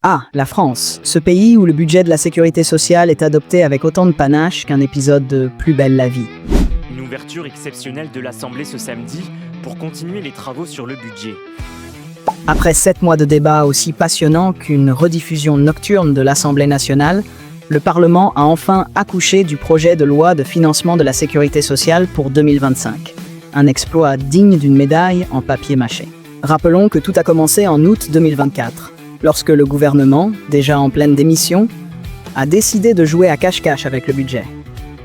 Ah, la France, ce pays où le budget de la sécurité sociale est adopté avec autant de panache qu'un épisode de Plus belle la vie. Une ouverture exceptionnelle de l'Assemblée ce samedi pour continuer les travaux sur le budget. Après 7 mois de débats aussi passionnants qu'une rediffusion nocturne de l'Assemblée nationale, le Parlement a enfin accouché du projet de loi de financement de la sécurité sociale pour 2025. Un exploit digne d'une médaille en papier mâché. Rappelons que tout a commencé en août 2024, lorsque le gouvernement, déjà en pleine démission, a décidé de jouer à cache-cache avec le budget.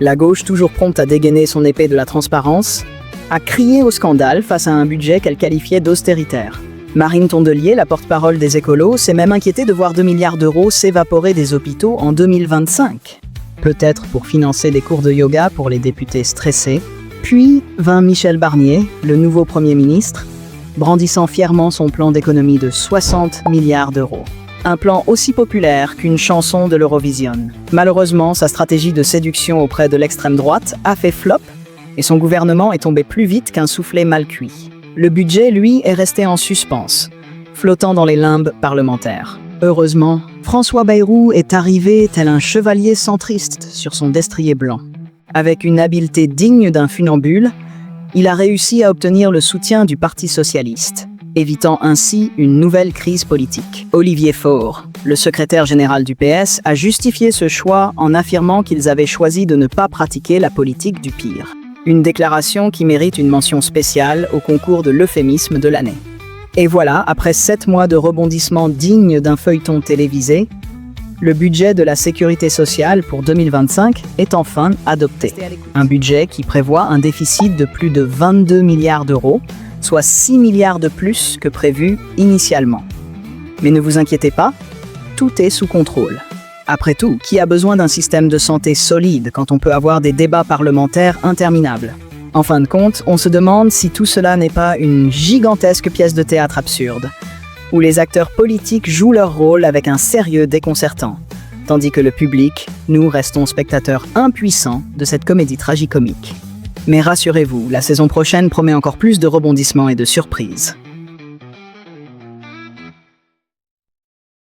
La gauche, toujours prompte à dégainer son épée de la transparence, a crié au scandale face à un budget qu'elle qualifiait d'austéritaire. Marine Tondelier, la porte-parole des écolos, s'est même inquiétée de voir 2 milliards d'euros s'évaporer des hôpitaux en 2025. Peut-être pour financer des cours de yoga pour les députés stressés. Puis vint Michel Barnier, le nouveau Premier ministre, brandissant fièrement son plan d'économie de 60 milliards d'euros. Un plan aussi populaire qu'une chanson de l'Eurovision. Malheureusement, sa stratégie de séduction auprès de l'extrême droite a fait flop et son gouvernement est tombé plus vite qu'un soufflé mal cuit. Le budget, lui, est resté en suspens, flottant dans les limbes parlementaires. Heureusement, François Bayrou est arrivé tel un chevalier centriste sur son destrier blanc. Avec une habileté digne d'un funambule, il a réussi à obtenir le soutien du Parti socialiste, évitant ainsi une nouvelle crise politique. Olivier Faure, le secrétaire général du PS, a justifié ce choix en affirmant qu'ils avaient choisi de ne pas pratiquer la politique du pire. Une déclaration qui mérite une mention spéciale au concours de l'euphémisme de l'année. Et voilà, après 7 mois de rebondissements dignes d'un feuilleton télévisé, le budget de la sécurité sociale pour 2025 est enfin adopté. Un budget qui prévoit un déficit de plus de 22 milliards d'euros, soit 6 milliards de plus que prévu initialement. Mais ne vous inquiétez pas, tout est sous contrôle. Après tout, qui a besoin d'un système de santé solide quand on peut avoir des débats parlementaires interminables? En fin de compte, on se demande si tout cela n'est pas une gigantesque pièce de théâtre absurde, où les acteurs politiques jouent leur rôle avec un sérieux déconcertant, tandis que le public, nous restons spectateurs impuissants de cette comédie tragicomique. Mais rassurez-vous, la saison prochaine promet encore plus de rebondissements et de surprises.